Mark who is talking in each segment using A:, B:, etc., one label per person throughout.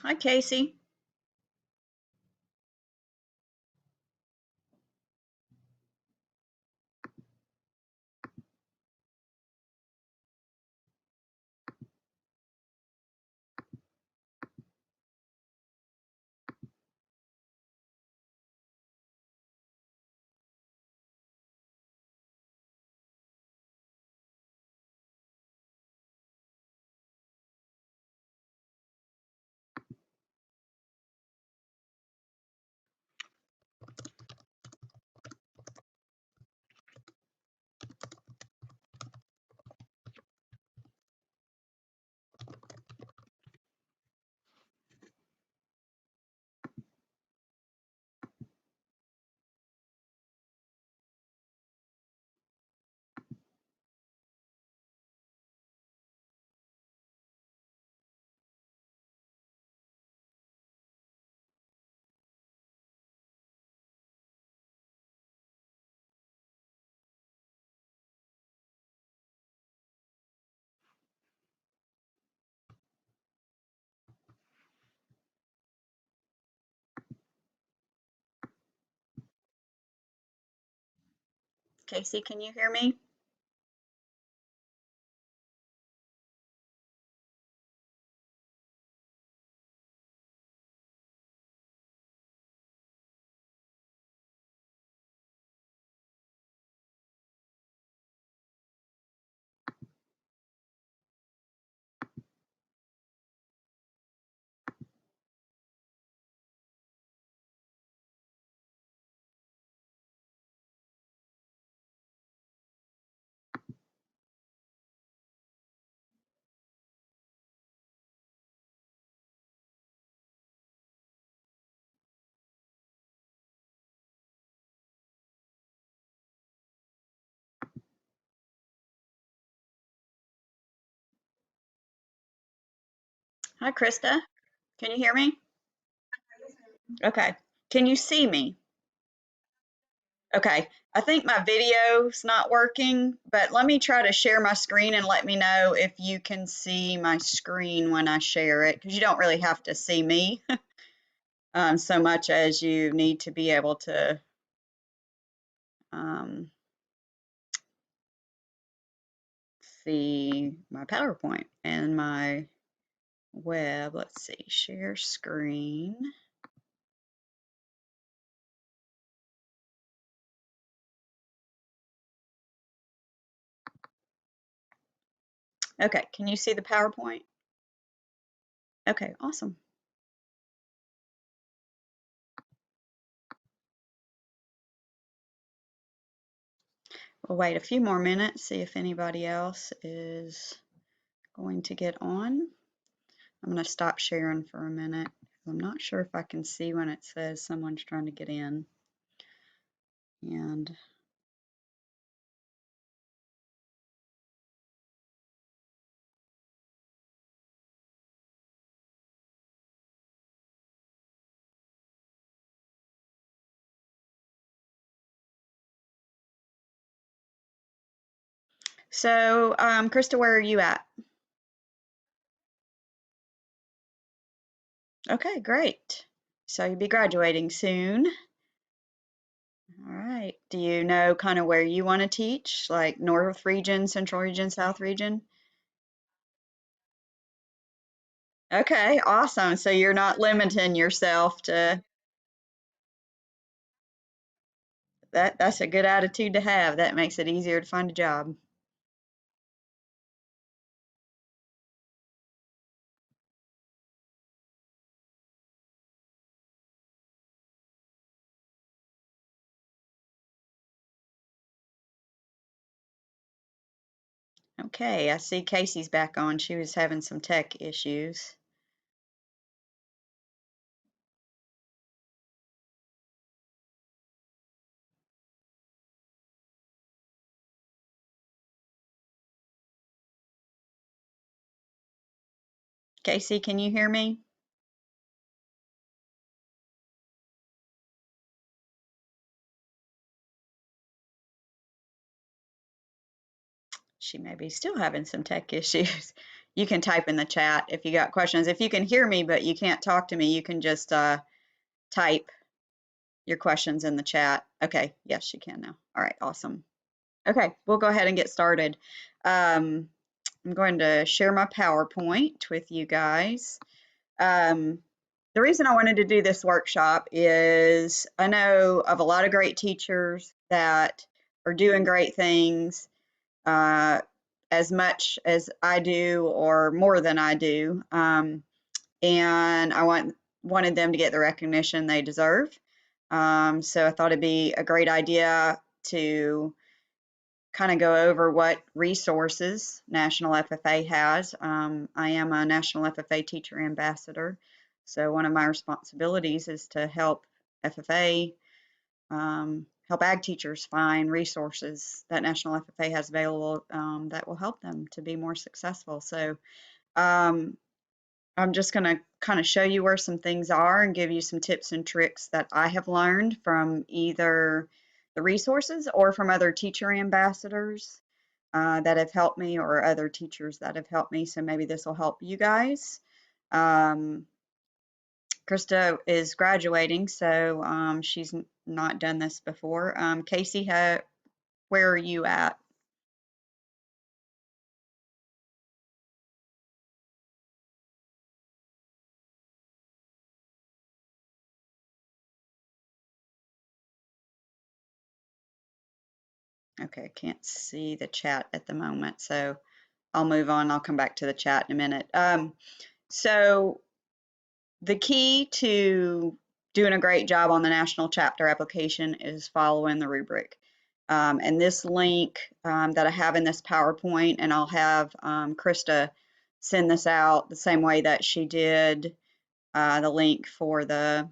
A: Hi, Casey. Casey, can you hear me? Hi, Krista. Can you hear me? Okay. Can you see me? Okay. I think my video's not working, but let me try to share my screen and let me know if you can see my screen when I share it, because you don't really have to see me so much as you need to be able to um, see my PowerPoint and my web. Let's see, share screen. Okay, can you see the PowerPoint? Okay, awesome. We'll wait a few more minutes, see if anybody else is going to get on. I'm going to stop sharing for a minute. I'm not sure if I can see when it says someone's trying to get in. And so, Krista, where are you at? Okay, great. So you'll be graduating soon. All right. Do you know kind of where you want to teach, like North region, Central region, South region? Okay, awesome. So you're not limiting yourself to that. That's a good attitude to have. That makes it easier to find a job. Okay, I see Casey's back on. She was having some tech issues. Casey, can you hear me? She may be still having some tech issues. you can type in the chat if you got questions. If you can hear me but you can't talk to me, you can just type your questions in the chat. Okay, yes, you can now. All right, awesome. Okay, we'll go ahead and get started. I'm going to share my PowerPoint with you guys. The reason I wanted to do this workshop is I know of a lot of great teachers that are doing great things as much as I do or more than I do. And I wanted them to get the recognition they deserve. So I thought it'd be a great idea to kind of go over what resources National FFA has. I am a National FFA Teacher Ambassador, so one of my responsibilities is to help FFA, help ag teachers find resources that National FFA has available that will help them to be more successful. So um, I'm just going to kind of show you where some things are and give you some tips and tricks that I have learned from either the resources or from other teacher ambassadors that have helped me or other teachers that have helped me. So maybe this will help you guys. Um, Krista is graduating, so she's not done this before. Casey, where are you at? Okay, I can't see the chat at the moment, so I'll move on. I'll come back to the chat in a minute. So the key to doing a great job on the national chapter application is following the rubric. And this link that I have in this PowerPoint, and I'll have Krista send this out the same way that she did the link for the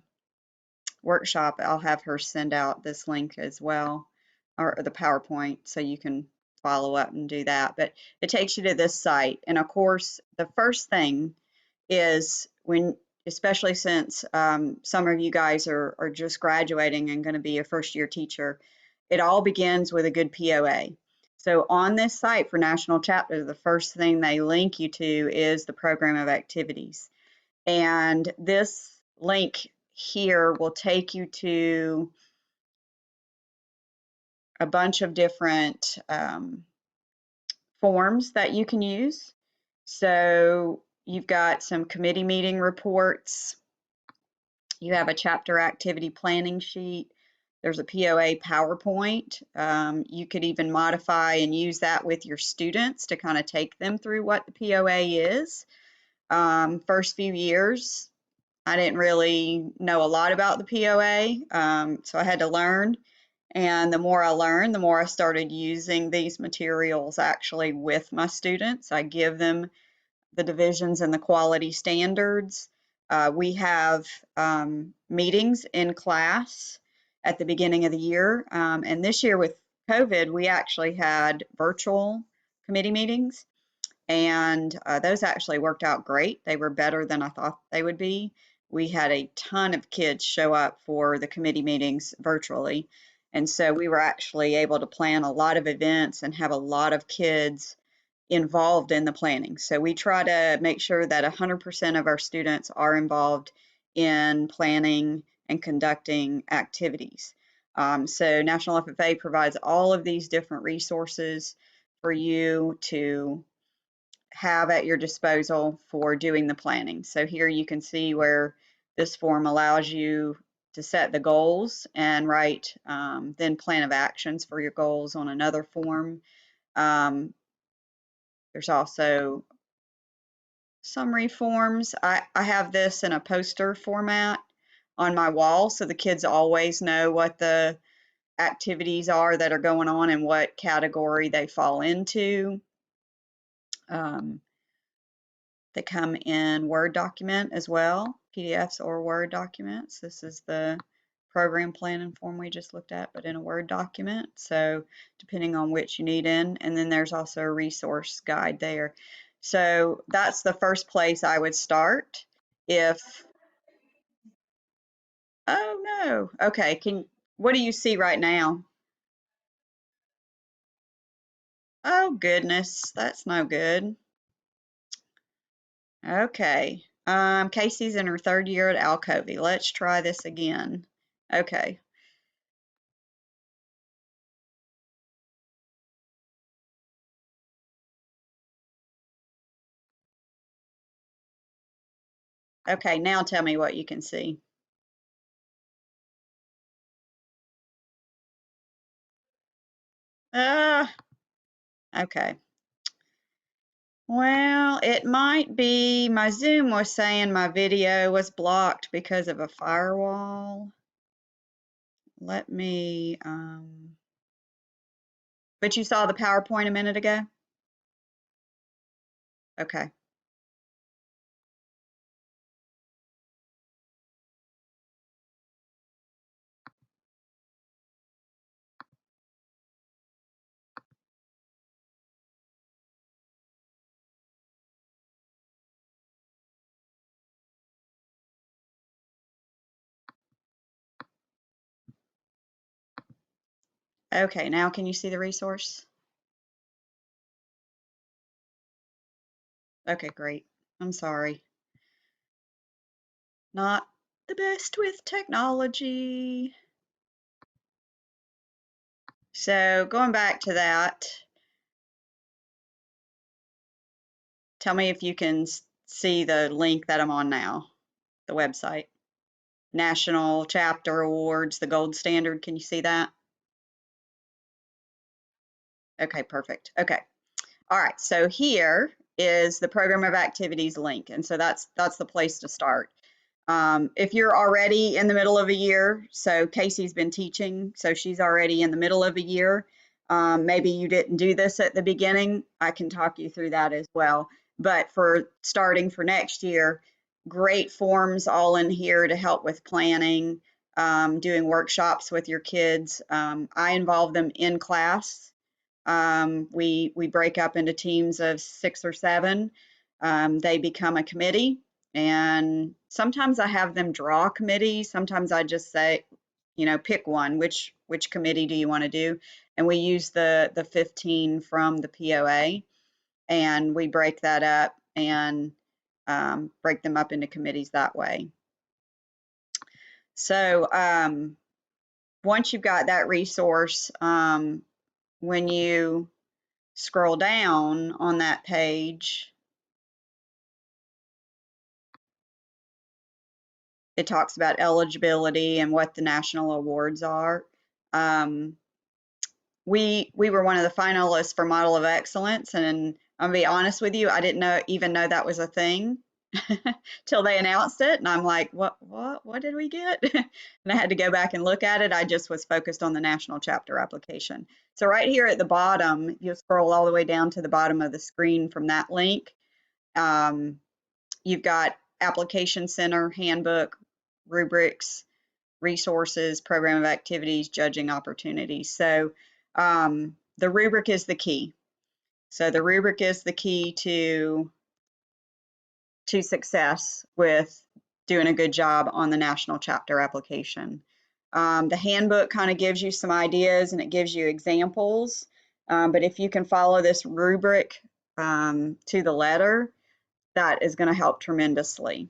A: workshop. I'll have her send out this link as well, or the PowerPoint, so you can follow up and do that. But it takes you to this site. And of course, the first thing is when, especially since some of you guys are just graduating and going to be a first year teacher, it all begins with a good POA. So on this site for National Chapter, the first thing they link you to is the program of activities. And this link here will take you to a bunch of different forms that you can use. So you've got some committee meeting reports. You have a chapter activity planning sheet. There's a POA PowerPoint. You could even modify and use that with your students to kind of take them through what the POA is. First few years, I didn't really know a lot about the POA, so I had to learn. And the more I learned, the more I started using these materials actually with my students. I give them the divisions and the quality standards. We have meetings in class at the beginning of the year. And this year with COVID, we actually had virtual committee meetings. And those actually worked out great. They were better than I thought they would be. We had a ton of kids show up for the committee meetings virtually. And so we were actually able to plan a lot of events and have a lot of kids involved in the planning. So we try to make sure that 100% of our students are involved in planning and conducting activities. So National FFA provides all of these different resources for you to have at your disposal for doing the planning. So here you can see where this form allows you to set the goals and write then plan of actions for your goals on another form. There's also summary forms. I have this in a poster format on my wall so the kids always know what the activities are that are going on and what category they fall into. They come in Word document as well, PDFs or Word documents. This is the program planning form we just looked at, but in a Word document. So depending on which you need in, and then there's also a resource guide there. So that's the first place I would start. Oh no, okay, what do you see right now? Oh goodness, that's no good. Okay. Casey's in her third year at Alcovey. Let's try this again. Okay. Okay, now tell me what you can see. Uh, okay. Well, it might be my Zoom was saying my video was blocked because of a firewall. Let me, but you saw the PowerPoint a minute ago? Okay. Okay, now can you see the resource? Okay, great. I'm sorry. Not the best with technology. So going back to that, tell me if you can see the link that I'm on now, the website. National Chapter Awards, the gold standard. Can you see that? Okay, perfect. Okay. All right. So here is the program of activities link. And so that's the place to start. If you're already in the middle of a year, so Casey's been teaching, so she's already in the middle of a year. Maybe you didn't do this at the beginning. I can talk you through that as well. But for starting for next year, great forms all in here to help with planning, doing workshops with your kids. I involve them in class. We break up into teams of 6 or 7. They become a committee, and sometimes I have them draw a committee. Sometimes I just say, pick one. Which committee do you want to do? And we use the 15 from the POA, and we break that up and break them up into committees that way. So once you've got that resource, when you scroll down on that page, it talks about eligibility and what the national awards are. Um, we were one of the finalists for Model of Excellence, and I'm gonna be honest with you, I didn't even know that was a thing till they announced it, and I'm like, what did we get? And I had to go back and look at it. I just was focused on the national chapter application. So right here at the bottom, you'll scroll all the way down to the bottom of the screen from that link. You've got application center, handbook, rubrics, resources, program of activities, judging opportunities. So the rubric is the key. So the rubric is the key to success with doing a good job on the national chapter application. The handbook kind of gives you some ideas and it gives you examples. But if you can follow this rubric to the letter, that is going to help tremendously.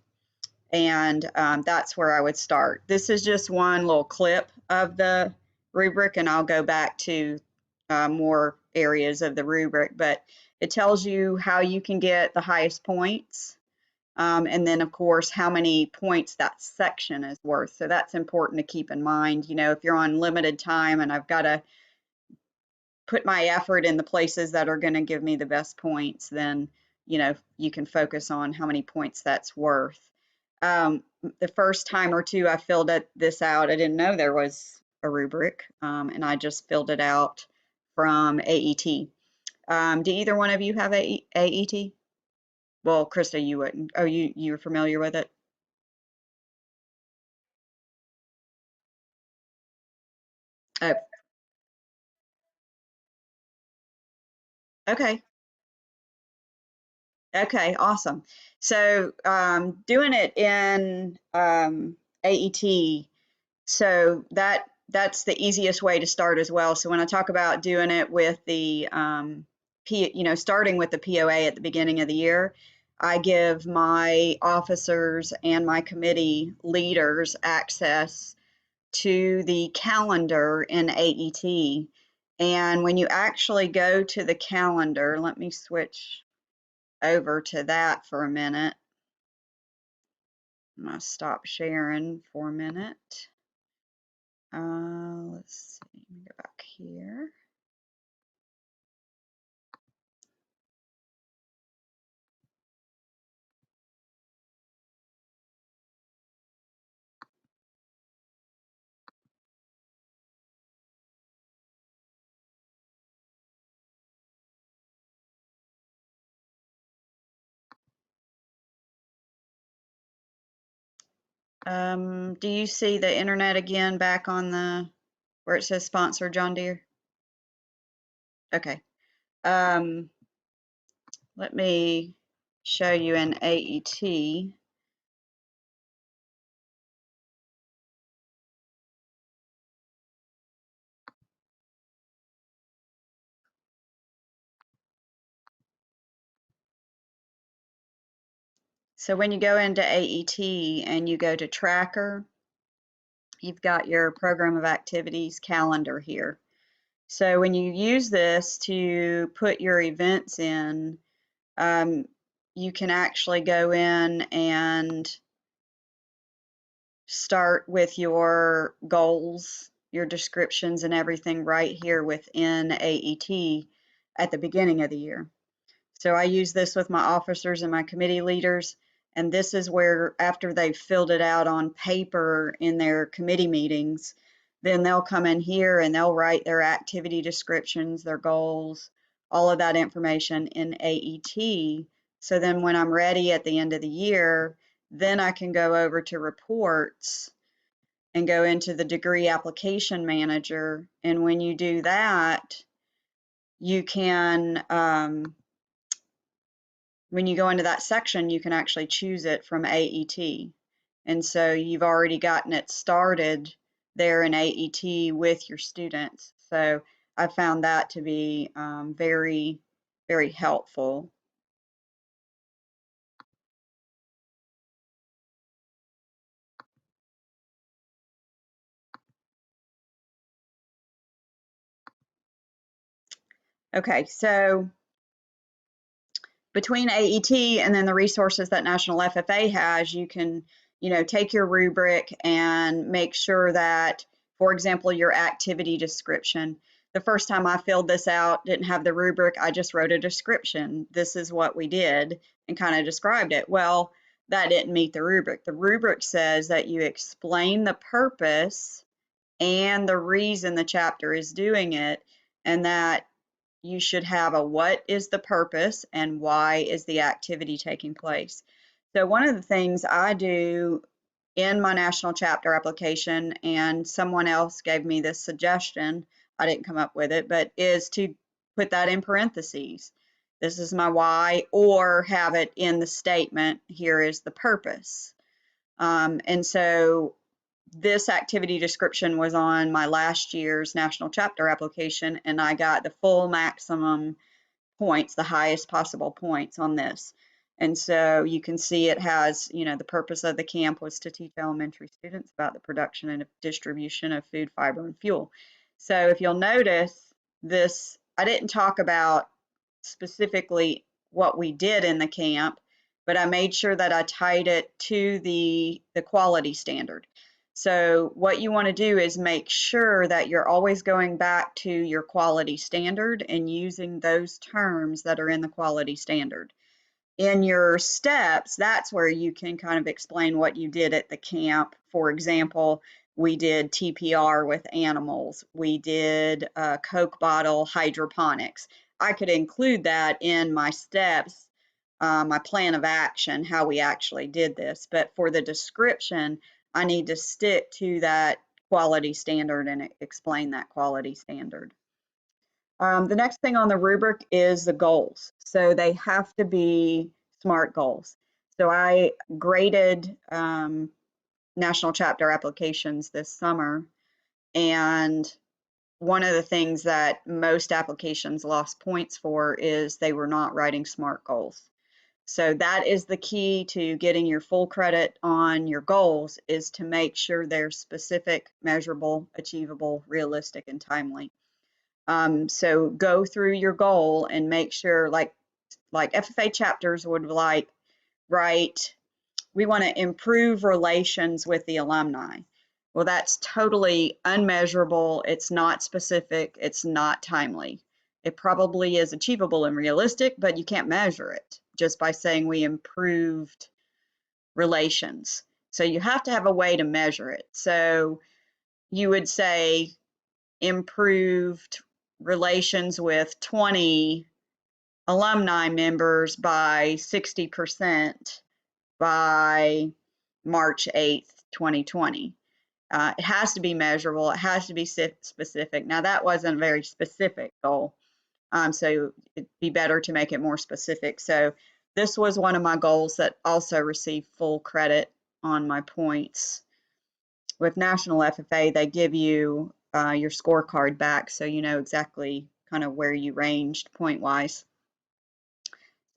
A: And that's where I would start. This is just one little clip of the rubric, and I'll go back to more areas of the rubric, but it tells you how you can get the highest points. And then, of course, how many points that section is worth. So that's important to keep in mind. If you're on limited time and I've got to put my effort in the places that are going to give me the best points, then, you can focus on how many points that's worth. The first time or two I filled this out, I didn't know there was a rubric, and I just filled it out from AET. Do either one of you have AET? Well, Krista, you wouldn't. Oh, you're familiar with it? Oh, okay. Okay, awesome. So doing it in AET, so that's the easiest way to start as well. So when I talk about doing it with the starting with the POA at the beginning of the year, I give my officers and my committee leaders access to the calendar in AET. And when you actually go to the calendar, let me switch over to that for a minute. I'm going to stop sharing for a minute. Let's see, let me go back here. Do you see the internet again back on the where it says sponsor John Deere? Okay. Um, Let me show you in AET. So when you go into AET and you go to tracker, you've got your program of activities calendar here. So when you use this to put your events in, you can actually go in and start with your goals, your descriptions, and everything right here within AET at the beginning of the year. So I use this with my officers and my committee leaders, and this is where, after they've filled it out on paper in their committee meetings, then they'll come in here and they'll write their activity descriptions, their goals, all of that information in AET. So then when I'm ready at the end of the year, then I can go over to reports and go into the degree application manager. And when you do that, you can when you go into that section, you can actually choose it from AET. And so you've already gotten it started there in AET with your students. So I found that to be very, very helpful. Okay, so between AET and then the resources that National FFA has, you can, take your rubric and make sure that, for example, your activity description. The first time I filled this out, didn't have the rubric, I just wrote a description. This is what we did and kind of described it. Well, that didn't meet the rubric. The rubric says that you explain the purpose and the reason the chapter is doing it, and that you should have a what is the purpose and why is the activity taking place. So one of the things I do in my national chapter application, and someone else gave me this suggestion, I didn't come up with it, but is to put that in parentheses. This is my why, or have it in the statement, here is the purpose. And so this activity description was on my last year's national chapter application, and I got the full maximum points, the highest possible points on this. And so you can see it has, the purpose of the camp was to teach elementary students about the production and distribution of food, fiber, and fuel. So if you'll notice this, I didn't talk about specifically what we did in the camp, but I made sure that I tied it to the quality standard. So what you want to do is make sure that you're always going back to your quality standard and using those terms that are in the quality standard. In your steps, that's where you can kind of explain what you did at the camp. For example, we did TPR with animals. We did Coke bottle hydroponics. I could include that in my steps, my plan of action, how we actually did this. But for the description, I need to stick to that quality standard and explain that quality standard. The next thing on the rubric is the goals. So they have to be SMART goals. So I graded national chapter applications this summer, and one of the things that most applications lost points for is they were not writing SMART goals. So that is the key to getting your full credit on your goals, is to make sure they're specific, measurable, achievable, realistic, and timely. So go through your goal and make sure, like FFA chapters would write, we want to improve relations with the alumni. Well, that's totally unmeasurable. It's not specific. It's not timely. It probably is achievable and realistic, but you can't measure it just by saying we improved relations. So you have to have a way to measure it. So you would say improved relations with 20 alumni members by 60% by March 8th, 2020. It has to be measurable. It has to be specific. Now, that wasn't a very specific goal, so it'd be better to make it more specific. So this was one of my goals that also received full credit on my points. With National FFA, they give you your scorecard back, so you know exactly kind of where you ranged point-wise.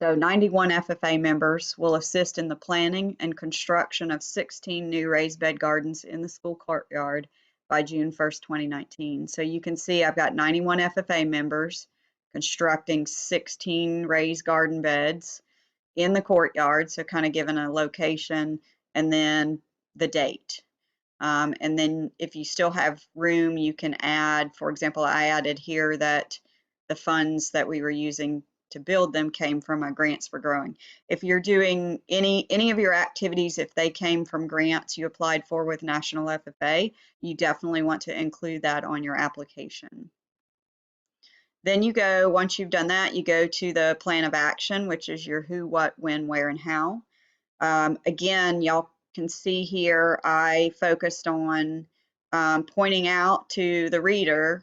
A: So 91 FFA members will assist in the planning and construction of 16 new raised bed gardens in the school courtyard by June 1st, 2019. So you can see I've got 91 FFA members constructing 16 raised garden beds in the courtyard, so kind of given a location and then the date. And then if you still have room, you can add, for example, I added here that the funds that we were using to build them came from our grants for growing. If you're doing any of your activities, if they came from grants you applied for with National FFA, you definitely want to include that on your application. Then you go, once you've done that, you go to the plan of action, which is your who, what, when, where, and how. Again, y'all can see here, I focused on pointing out to the reader,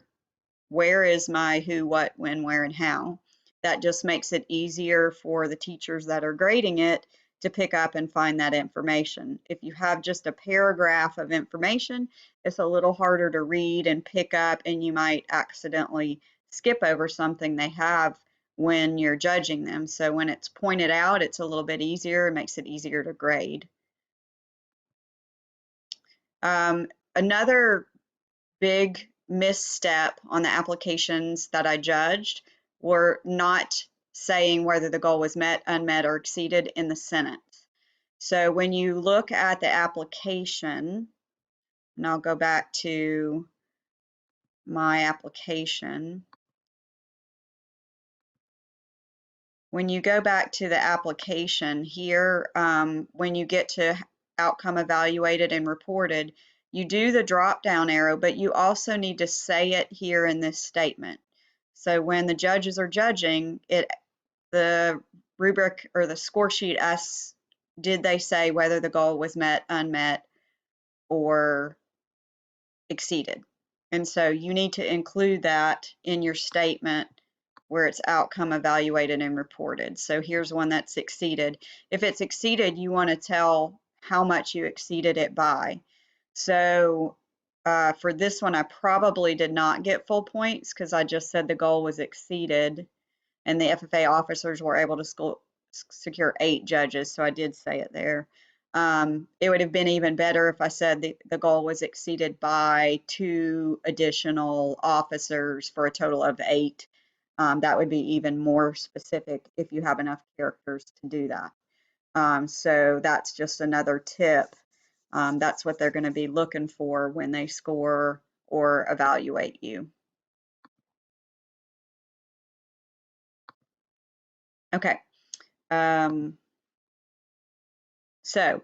A: where is my who, what, when, where, and how. That just makes it easier for the teachers that are grading it to pick up and find that information. If you have just a paragraph of information, it's a little harder to read and pick up, and you might accidentally skip over something they have when you're judging them. So when it's pointed out, it's a little bit easier. It makes it easier to grade. Another big misstep on the applications that I judged were not saying whether the goal was met, unmet, or exceeded in the sentence. So when you look at the application, and I'll go back to my application. When you go back to the application here, when you get to outcome evaluated and reported, you do the drop down arrow, but you also need to say it here in this statement. So when the judges are judging it, the rubric or the score sheet asks, did they say whether the goal was met, unmet, or exceeded? And so you need to include that in your statement where it's outcome evaluated and reported. So here's one that's exceeded. If it's exceeded, you want to tell how much you exceeded it by. So for this one, I probably did not get full points because I just said the goal was exceeded, and the FFA officers were able to secure 8 judges, so I did say it there. It would have been even better if I said the goal was exceeded by 2 additional officers for a total of 8. That would be even more specific if you have enough characters to do that. So that's just another tip. That's what they're going to be looking for when they score or evaluate you. Okay. So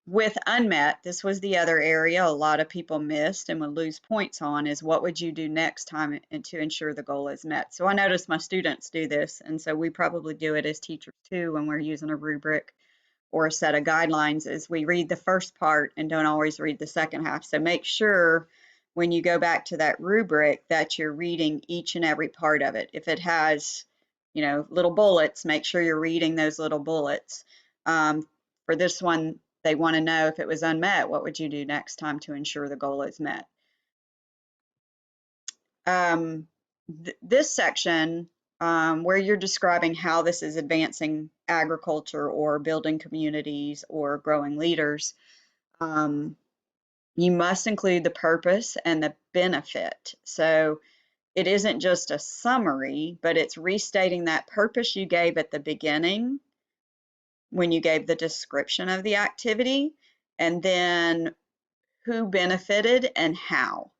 A: with unmet, this was the other area a lot of people missed and would lose points on, is what would you do next time to ensure the goal is met? So I noticed my students do this, and so we probably do it as teachers too when we're using a rubric or a set of guidelines, is we read the first part and don't always read the second half. So make sure when you go back to that rubric that you're reading each and every part of it. If it has, you know, little bullets, make sure you're reading those little bullets. For this one, they want to know if it was unmet, what would you do next time to ensure the goal is met? This section where you're describing how this is advancing agriculture or building communities or growing leaders, um, you must include the purpose and the benefit. So it isn't just a summary, but it's restating that purpose you gave at the beginning when you gave the description of the activity, and then who benefited and how.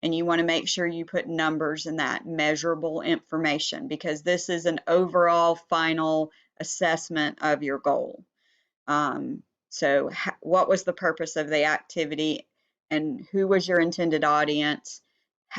A: And you want to make sure you put numbers in that measurable information because this is an overall final assessment of your goal. So what was the purpose of the activity and who was your intended audience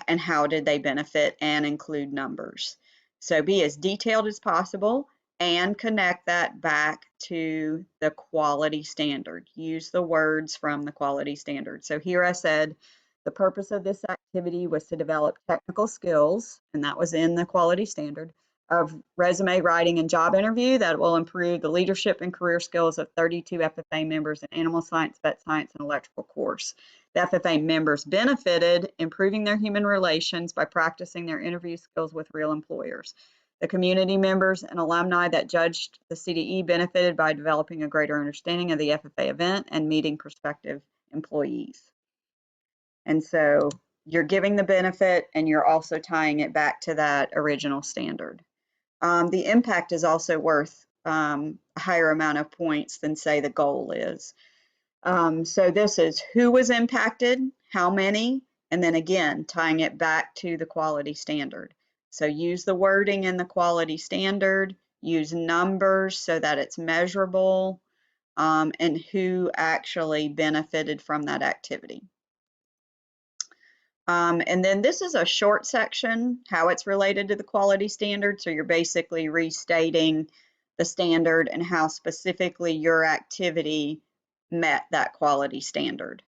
A: and how did they benefit, and include numbers. So be as detailed as possible and connect that back to the quality standard. Use the words from the quality standard. So here I said the purpose of this activity was to develop technical skills, and that was in the quality standard, of resume writing and job interview that will improve the leadership and career skills of 32 FFA members in animal science, vet science, and electrical course. The FFA members benefited improving their human relations by practicing their interview skills with real employers. The community members and alumni that judged the CDE benefited by developing a greater understanding of the FFA event and meeting prospective employees. And so you're giving the benefit and you're also tying it back to that original standard. The impact is also worth a higher amount of points than, say, the goal is. So this is who was impacted, how many, and then again, tying it back to the quality standard. So use the wording in the quality standard, use numbers so that it's measurable, and who actually benefited from that activity. And then this is a short section, how it's related to the quality standard. So you're basically restating the standard and how specifically your activity met that quality standard.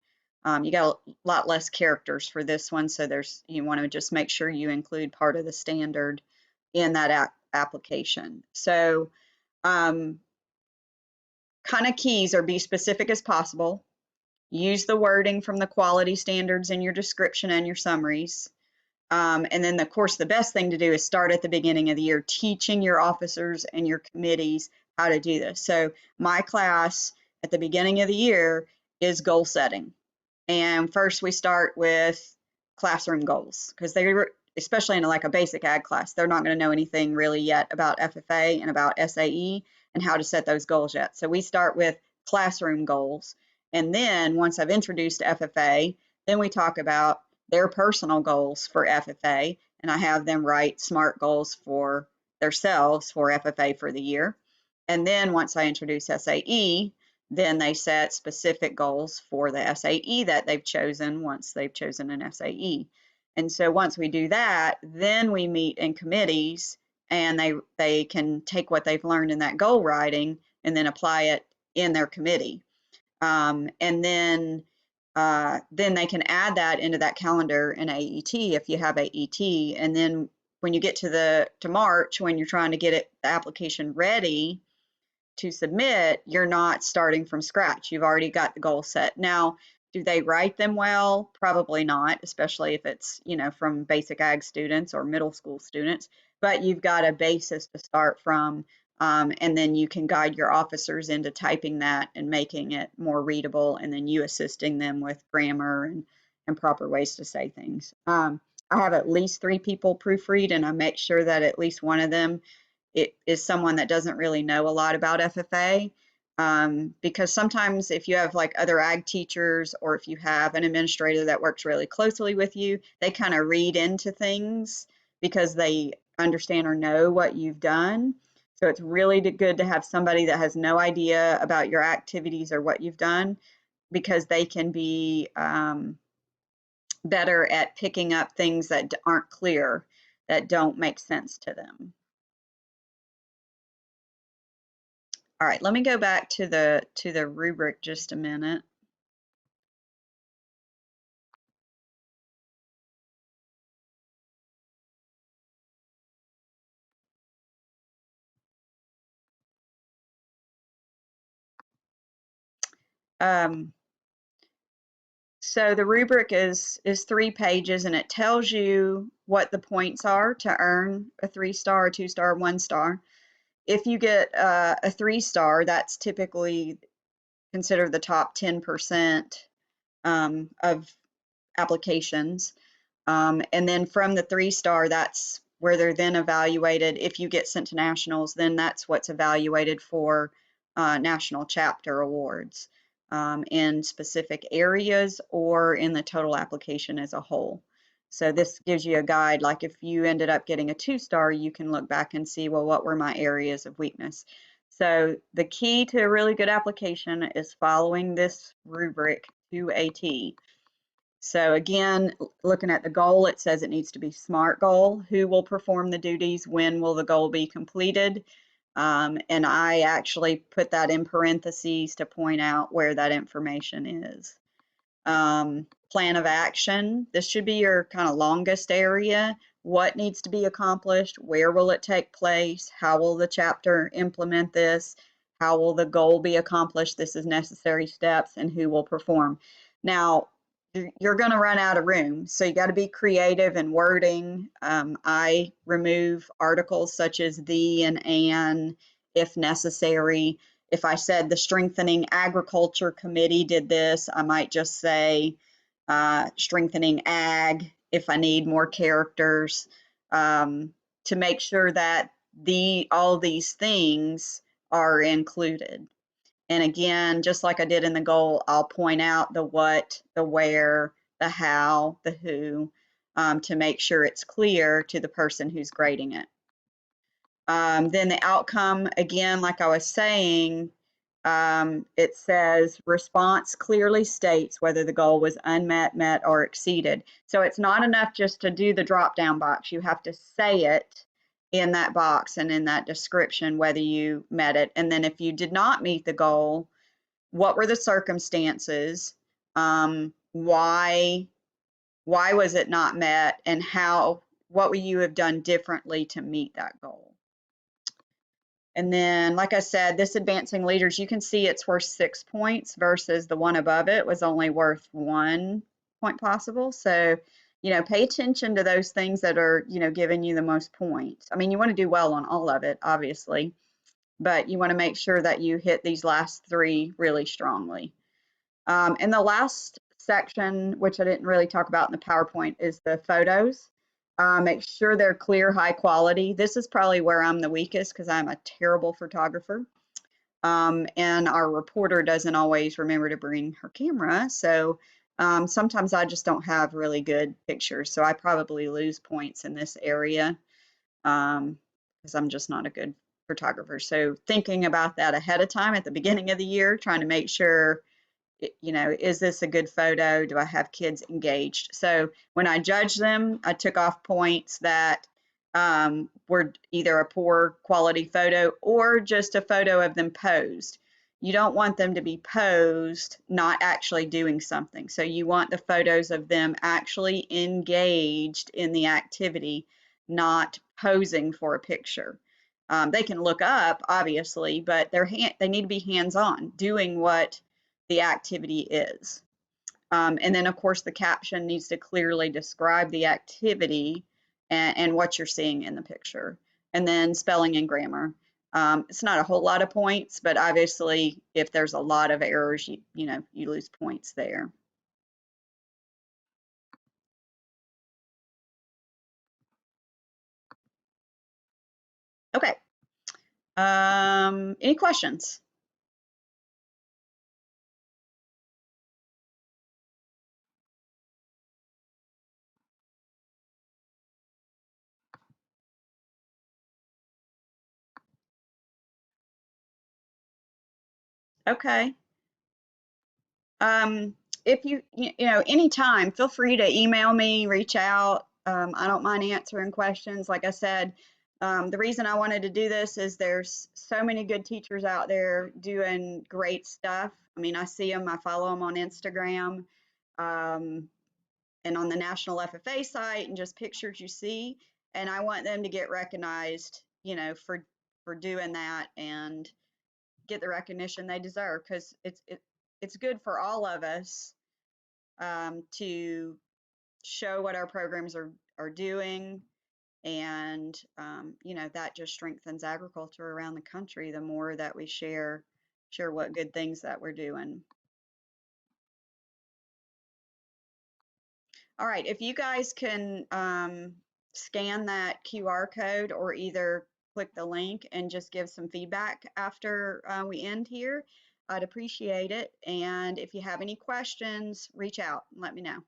A: You got a lot less characters for this one, so you want to just make sure you include part of the standard in that application. So kind of keys are be specific as possible. Use the wording from the quality standards in your description and your summaries. And then, of course, the best thing to do is start at the beginning of the year, teaching your officers and your committees how to do this. So my class at the beginning of the year is goal setting. And first we start with classroom goals because especially in like a basic ag class, they're not going to know anything really yet about FFA and about SAE and how to set those goals yet. So we start with classroom goals. And then once I've introduced FFA, then we talk about their personal goals for FFA, and I have them write SMART goals for themselves for FFA for the year. And then once I introduce SAE, then they set specific goals for the SAE that they've chosen once they've chosen an SAE. And so once we do that, then we meet in committees and they can take what they've learned in that goal writing and then apply it in their committee. And then they can add that into that calendar in AET if you have AET. And then when you get to March, when you're trying to get the application ready to submit, you're not starting from scratch. You've already got the goal set. Now, do they write them well? Probably not, especially if it's, from basic ag students or middle school students, but you've got a basis to start from. And then you can guide your officers into typing that and making it more readable, and then you assisting them with grammar and proper ways to say things. I have at least 3 people proofread, and I make sure that at least one of them is someone that doesn't really know a lot about FFA. Because sometimes if you have like other ag teachers or if you have an administrator that works really closely with you, they kind of read into things because they understand or know what you've done. So it's really good to have somebody that has no idea about your activities or what you've done, because they can be better at picking up things that aren't clear, that don't make sense to them. All right, let me go back to the rubric just a minute. So the rubric is 3 pages, and it tells you what the points are to earn a 3-star, a 2-star, 1-star. If you get a 3-star, that's typically considered the top 10% of applications. And then from the 3-star, that's where they're then evaluated. If you get sent to nationals, then that's what's evaluated for national chapter awards in specific areas or in the total application as a whole. So this gives you a guide, like if you ended up getting a 2-star, you can look back and see, well, what were my areas of weakness? So the key to a really good application is following this rubric to a T. So again, looking at the goal, it says it needs to be SMART goal. Who will perform the duties? When will the goal be completed? And I actually put that in parentheses to point out where that information is. Plan of action. This should be your kind of longest area. What needs to be accomplished? Where will it take place? How will the chapter implement this? How will the goal be accomplished? This is necessary steps, and who will perform. Now, you're going to run out of room, so you got to be creative in wording. I remove articles such as the and an if necessary. If I said the Strengthening Agriculture Committee did this, I might just say strengthening ag if I need more characters, to make sure that all these things are included. And again, just like I did in the goal, I'll point out the what, the where, the how, the who, to make sure it's clear to the person who's grading it. Then the outcome, again, like I was saying, it says response clearly states whether the goal was unmet, met, or exceeded. So it's not enough just to do the drop-down box. You have to say it in that box and in that description whether you met it. And then if you did not meet the goal, what were the circumstances? Why was it not met? And what would you have done differently to meet that goal? And then, like I said, this advancing leaders, you can see it's worth 6 points versus the one above it was only worth 1 point possible. So, pay attention to those things that are, giving you the most points. I mean, you want to do well on all of it, obviously, but you want to make sure that you hit these last 3 really strongly. And the last section, which I didn't really talk about in the PowerPoint, is the photos. Make sure they're clear, high quality. This is probably where I'm the weakest because I'm a terrible photographer. And our reporter doesn't always remember to bring her camera. So sometimes I just don't have really good pictures. So I probably lose points in this area because I'm just not a good photographer. So thinking about that ahead of time at the beginning of the year, trying to make sure, is this a good photo? Do I have kids engaged? So when I judged them, I took off points that were either a poor quality photo or just a photo of them posed. You don't want them to be posed, not actually doing something. So you want the photos of them actually engaged in the activity, not posing for a picture. They can look up, obviously, but they need to be hands-on, doing what the activity is. And then, of course, the caption needs to clearly describe the activity and what you're seeing in the picture. And then spelling and grammar. It's not a whole lot of points, but obviously, if there's a lot of errors, you lose points there. Okay. Any questions? Okay. If anytime, feel free to email me, reach out. I don't mind answering questions. Like I said, the reason I wanted to do this is there's so many good teachers out there doing great stuff. I mean, I see them, I follow them on Instagram, um, and on the National FFA site, and just pictures you see. And I want them to get recognized, for doing that and get the recognition they deserve because it's good for all of us to show what our programs are doing. And, that just strengthens agriculture around the country the more that we share what good things that we're doing. All right, if you guys can scan that QR code or either click the link and just give some feedback after we end here, I'd appreciate it. And if you have any questions, reach out and let me know.